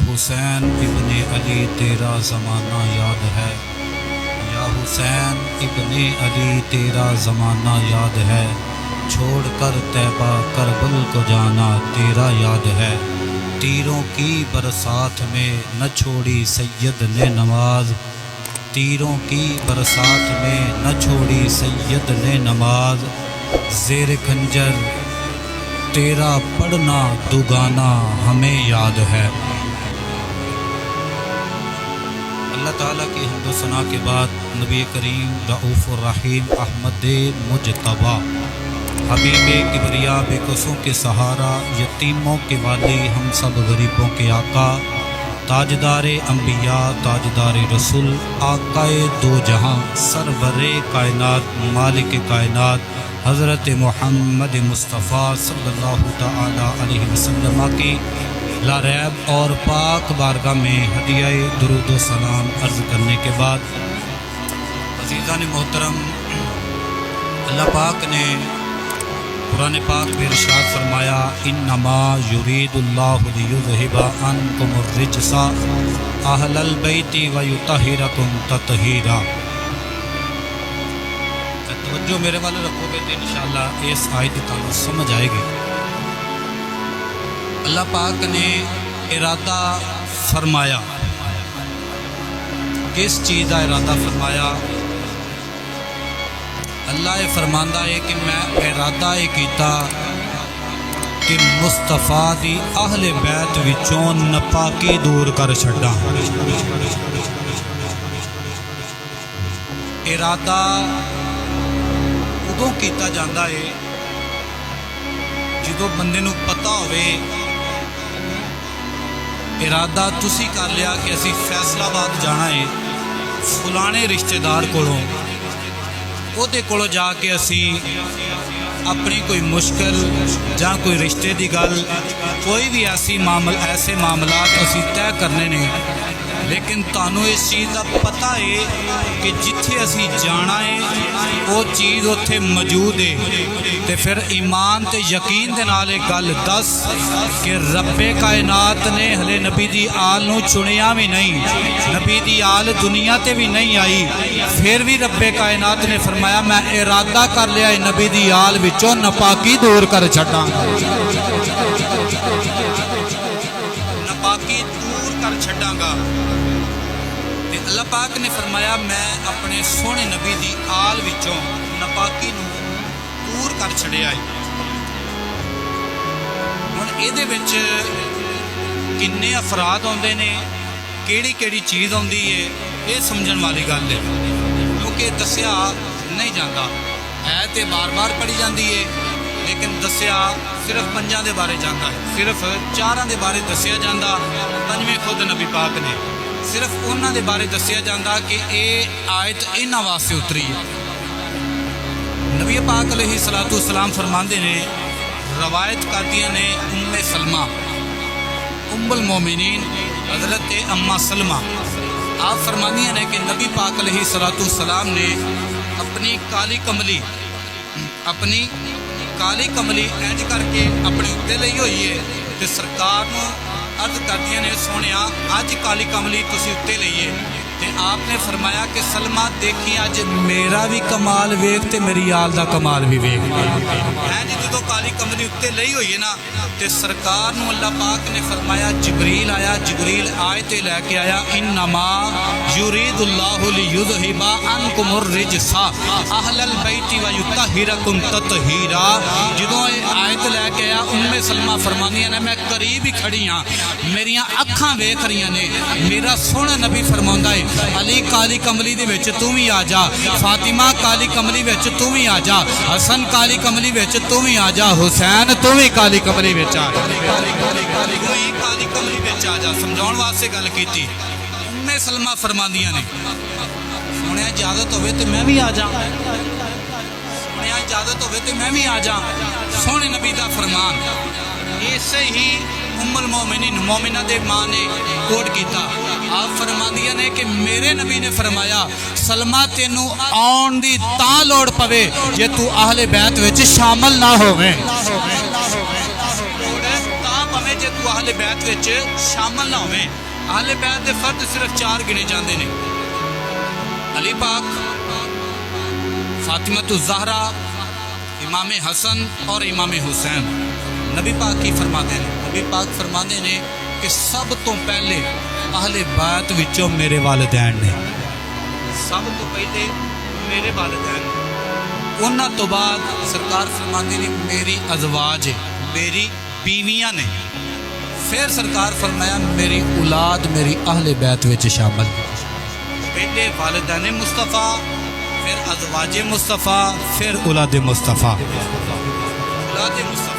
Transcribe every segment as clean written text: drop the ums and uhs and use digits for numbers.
हुसैन इब्ने अली तेरा ज़माना याद है। या हुसैन इब्ने अली तेरा ज़माना याद है। छोड़ कर तैबा करबल को जाना तेरा याद है। तीरों की बरसात में न छोड़ी सैयद ने नमाज। तीरों की बरसात में न छोड़ी सैयद ने नमाज। ज़ेर खंजर तेरा पढ़ना दुगाना हमें याद है। अल्लाह ताला की हम्द सना के बाद नबी करीम रऊफ़ुर रहीम अहमद मुजतबा हबीब किबरिया बेकसों के सहारा यतीमों के वाली हम सब गरीबों के आका ताजदार अम्बिया ताजदार रसूल आकाए दो जहां सरवरे कायनात मालिक कायनात हज़रत मोहम्मद मुस्तफ़ा सल्लल्लाहु तआला अलैहि वसल्लम की लारैब और पाक बारगाह में हदिया दुरूद व सलाम अर्ज़ करने के बाद अज़ीज़ान मोहतरम, अल्लाह पाक ने कुरान पाक में इरशाद फरमाया, इन्नमा युरीदुल्लाहु लियुज़हिबा अन्कुमुर रिज्सा अहलल बैति व युतहिरकुम तत्हीरा। तवज्जो मेरे वाले रखोगे तो इंशाअल्लाह इस आयत की समझ आएगी। अल्लाह पाक ने इरादा फरमाया, किस चीज़ का इरादा फरमाया? अल्लाह ये फरमांदा है कि मैं इरादा ये किया कि मुस्तफा दी अहले बैत विचों नपाकी दूर कर छड्डा। इरादा उदों किया जाता है जो बंदे नूं पता होवे, इरादा तुसी कर लिया कि असी फैसलाबाद जाना है, फलाने रिश्तेदार कोलों ओदे कोलों जाके असी अपनी कोई मुश्किल जां कोई रिश्ते की गल कोई भी ऐसे मामलात असी तय करने ने। लेकिन तानू इस चीज़ का पता है कि जिथे असी जाना है वो चीज़ उत्थे मौजूद है, तो फिर ईमान ते यकीन दे नाल गल दस कि रब्बे कायनात ने हले नबी दी आल नू चुनिया भी नहीं, नबी दी आल दुनिया ते भी नहीं आई, फिर भी रब्बे कायनात ने फरमाया मैं इरादा कर लिया नबी दी आल विचों नपाकी दूर कर छड्डां। नपाकी दूर कर छड्डांगा। अल्लाह पाक ने फरमाया मैं अपने सोहने नबी दी आल विचों नपाकी नूं दूर कर छड़िया है। हुण इहदे विच किन्ने अफराद आउंदे ने, केड़ी केड़ी चीज़ आउंदी है, ये समझण वाली गल है, क्योंकि दस्सिया नहीं जाता है तो बार बार पढ़ी जाती है, लेकिन दस्सिया सिर्फ पंजां दे बारे जाता है, सिर्फ चारां दे बारे दस्सिया जाता, पंजवें खुद नबी पाक ने सिर्फ उन्हां दे बारे दस्सिया जाता कि ये आयत इन्हां वास्ते उतरी है। नबी पाक अलैहि सलातु सलाम फरमाते ने, रवायत करदियां ने उम्मे सलमा उम्मुल मोमिनीन हज़रत अम्मा सलमा, आप फरमादियां ने कि नबी पाक अलैहि सलातु सलाम ने अपनी काली कमली इंज करके अपने उत्ते लई हुई है, तो सरकार नूं अर्ज करदियां ने सोनिया अज काली कमली तुसी उत्ते लईए, ते आपने फरमाया कि सलमा देखी अज मेरा भी कमाल वेख ते मेरी आल दा कमाल भी वेख है जी। जो काली कमली उत्ते लई हुई है ना, ते सरकार नूं अल्लाह पाक ने फरमाया जिबरील आया, जिबरील आए ते लैके आया, इन्नमा युरीदुल्लाहु लियुज़हिबा अन्कुमुर रिज्सा अहलल बैति व युतहिरकुम तत्हीरा। जदों आयत लैके आया उम्मे सलमा फरमांदियां ने मैं करीब ही खड़ी हाँ, मेरिया अखां वेख रही ने, मेरा सोहना नबी फरमांदा है अली काली कमली दे विच तू भी आ जा, फातिमा काली कमली विच तू भी आ जा, हसन काली कमली विच तू भी आ जा, हुसैन तू भी काली कमली विच आ जा, काली कमली विच आ जा। समझाउण वास्ते गल कीती। उम्मे सलमा फरमांदियां ने सुनिया इजाजत होवे ते मैं भी आ जा, सुनिया इजाजत होवे ते मैं भी आ जा, सोहने नबी दा फरमान। इसे ही उम्मुल मोमिनीन मोमिना दे मां ने कोट किया। आप फरमांदियां ने कि मेरे नबी ने फरमाया सलमा तेनू आउण दी तां लोड़ पवे जे तू अहले बैत विच शामिल ना होवे, जे तू आहले बैत विच शामिल ना होवें। आहले बैत दे फर्द सिर्फ 4 गिने जाते हैं, अली पाक, फातिमा ज़हरा, इमाम हसन और इमाम हुसैन। नबी पाक की फरमाते हैं, नबी पाक फरमाते हैं कि सब तो पहले आहले बैत विचों मेरे वालिदैन ने, सब तो पहले मेरे वालिदैन, उन्हां तो बाद सरकार फरमाते ने मेरी अज़वाज, मेरी बीवियां ने, फिर सरकार फरमाया मेरी औलाद मेरी आहले बैत विच शामिल। पहले वालिदैन मुस्तफ़ा, फिर अज़वाज मुस्तफ़ा, फिर औलाद मुस्तफ़ा। औलाद मुस्तफ़ा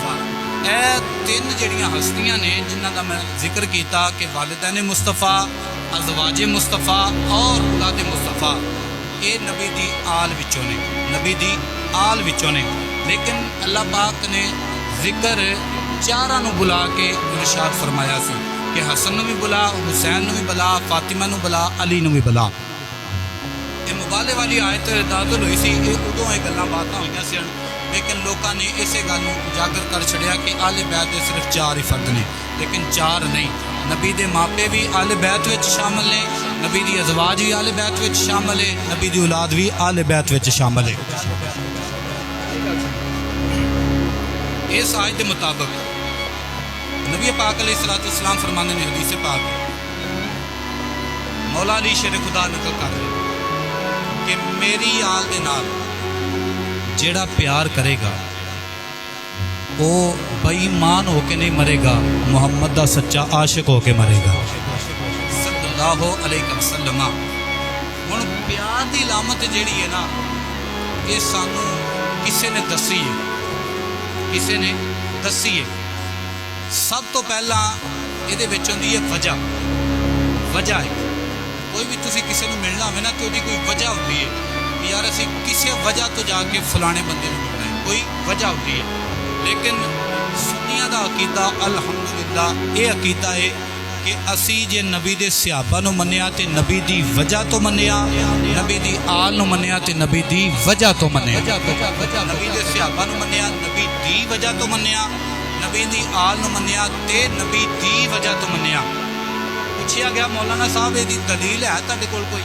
ਇਹ 3 ਜਿਹੜੀਆਂ ਹਸਤੀਆਂ ਨੇ जिन्हां ਦਾ मैं जिक्र किया कि वालिदैन मुस्तफ़ा, अज़वाज मुस्तफ़ा और औलाद मुस्तफ़ा, ये नबी दी आल विचों ने, नबी दी आल विचों ने। लेकिन अल्लाह पाक ने जिक्र 4 नूं बुला के इरशाद फरमाया सी कि हसन नूं भी बुला, हुसैन नूं भी बुला, फातिमा नूं बुला, अली नूं भी बुला। ये मुबाले वाली आयत नाज़िल हुई सी, ये उदों ये गल्लां बातां होईयां सन, लेकिन लोगों ने इसे गल नूं उजागर कर छड़िया कि आले बैत दे सिर्फ 4 ही फर्द ने, लेकिन 4 नहीं। नबी दे मापे भी आले बैत विच शामिल ने, नबी दी अज़वाज भी आले बैत विच शामिल है, नबी दी औलाद भी आले बैत विच शामिल है। इस आयत के मुताबिक नबी पाक अलैहिस्सलाम फरमाते हैं हदीस पाक, मौला अली शेर खुदा नकल कर रहे कि मेरी आल दे नाल जेड़ा प्यार करेगा वो बेईमान होके नहीं मरेगा, मुहम्मद दा सच्चा आशिक होके मरेगा सल्लल्लाहु अलैहि वसल्लम। हुण प्यार दी लामत जेड़ी है ना, ये सानू किसी ने दसी है, किसी ने दसी है। सब तो पहला ये होंदी है वजह, वजह है। कोई भी तुसी किसी नूं मिलना होवे ना तो उसकी कोई वजह होती है कि यार असीं किसी वजह तो जाके फलाने बंदे नूं मिलना है, कोई वजह होती है। लेकिन सुन्नियां दा अकीदा अल्हम्दुलिल्लाह ये अकीदा है कि असी जे नबी दे सहाबा नूं मन्निया ते नबी दी वजह तो मन्निया, नबी दी आल नूं मन्निया ते नबी दी वजह तो मन्निया, नबी दे सहाबा नूं मन्निया नबी दी वजह तो मन्निया, नबी दी आल नूं मन्निया ते नबी दी वजह तो मन्निया। पूछा गया मौलाना साहब ये दलील है तुहाडे कोल कोई?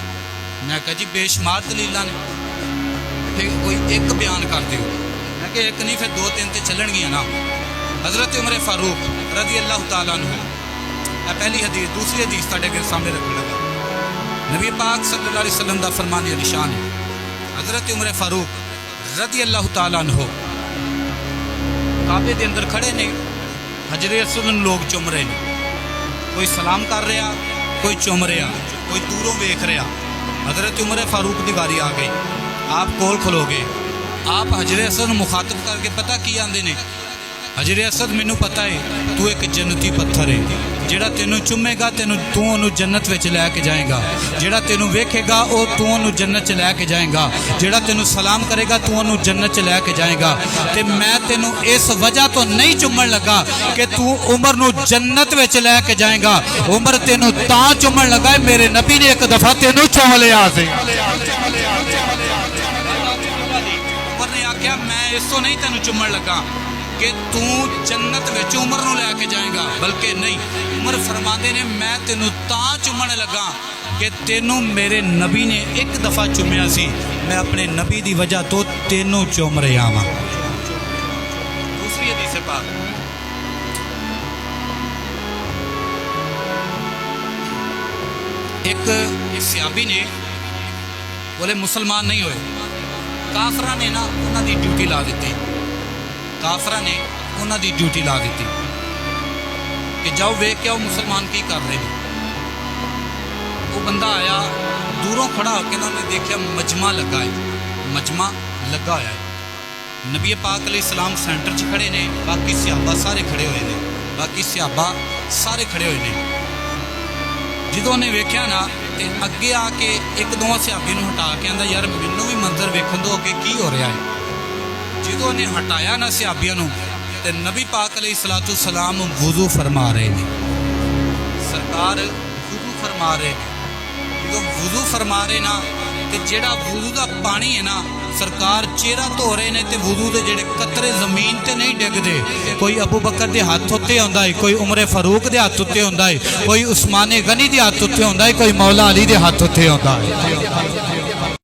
मैं कहा जी बेशुमार दलीलां ने, फिर कोई एक बयान कर दिओ। मैं कहा एक नहीं फिर 2-3 तो चलणगियां ना। हज़रत उमर फारूक रज़ी अल्लाह तआला अन्हु, पहली हदीस। दूसरी हदीस तुहाडे अगे सामने रखण लगा, नबी पाक सल्लल्लाहु अलैहि वसल्लम दा फरमान निशान है। हज़रत उमर फारूक रज़ी अल्लाह तआला अन्हु काबे दे अंदर खड़े ने, हजरे असवद नूं लोग चुम रहे हैं, कोई सलाम कर रहा, कोई चुम रहा, कोई दूरों वेख रहा। हज़रत उमर फारूक की बारी आ गई, आप कोल खलो गए, आप हजरे असद मुखातब करके पता की आंदे ने, हजरे असद मैनू पता है तू एक जन्नती पत्थर है, जेड़ा तेनू चुमेगा तेनू तू उन्होंने जन्नत विच लैके जाएगा, जेड़ा तेनू वेखेगा वो तू उन्होंने जन्नत च लैके जाएगा, जेड़ा तेनू सलाम करेगा तू उन्होंने जन्नत च लैके जाएगा। ते मैं तेनू इस वजह तो नहीं चुमन लगा कि तू उमर नू जन्नत विच लैके जाएगा, उमर तेनू तां चुमन लगा मेरे नबी ने एक दफा तेनू चुम लिया सी। उमर ने आख्या मैं इस तो नहीं तेनू चुमन लगा कि तू जन्नत विच उमर नूं लैके जाएगा, बल्कि नहीं, उमर फरमाते ने मैं तेनू तां चुमन लगा कि तेनू मेरे नबी ने एक दफ़ा चुमिया सी, मैं अपने नबी दी वजह तो तेनू चुम रहा हाँ। दूसरी हदीस पाक, एक सहाबी ने बोले मुसलमान नहीं होए, काफरा ने ना उन्होंने ड्यूटी ला दी, काफरा ने उन्होंने ड्यूटी ला दी कि जाओ वेख के आओ मुसलमान की कर रहे हैं। वो बंदा आया दूरों खड़ा होकर उन्होंने देखा मजमा लगा है, मजमा लगा होया है। नबी पाक अलैहिस्सलाम सेंटर च खड़े ने, बाकी सहाबा सारे खड़े हुए हैं, बाकी सहाबा सारे खड़े हुए हैं। जो उन्हें वेख्या ना तो अगे आके एक दो सहाबी नूं हटा के आंदा यार मैनू भी मंजर वेखण दो अगे की हो रहा है। जो उन्हें हटाया ना सहाबियां नूं ते नबी पाक अलैहिस्सलातु सलाम वुज़ू फरमा रहे हैं, सरकार वुज़ू फरमा रहे हैं। जो वुज़ू फरमा रहे ना तो जेड़ा वुज़ू का पानी है ना ਸਰਕਾਰ ਚਿਹਰਾ ਧੋ ਰਹੇ ਨੇ ਤੇ ਵੁਜ਼ੂ ਦੇ ਜਿਹੜੇ ਕਤਰੇ ਜ਼ਮੀਨ ਤੇ ਨਹੀਂ ਡਿੱਗਦੇ। ਕੋਈ ਅਬੂ ਬਕਰ ਦੇ ਹੱਥ ਉੱਤੇ ਹੁੰਦਾ ਹੈ, ਕੋਈ ਉਮਰ ਫਾਰੂਕ ਦੇ ਹੱਥ ਉੱਤੇ ਹੁੰਦਾ ਹੈ, ਕੋਈ ਉਸਮਾਨ ਗਨੀ ਦੇ ਹੱਥ ਉੱਤੇ ਹੁੰਦਾ ਹੈ, ਕੋਈ ਮੌਲਾ ਅਲੀ ਦੇ ਹੱਥ ਉੱਤੇ ਹੁੰਦਾ ਹੈ।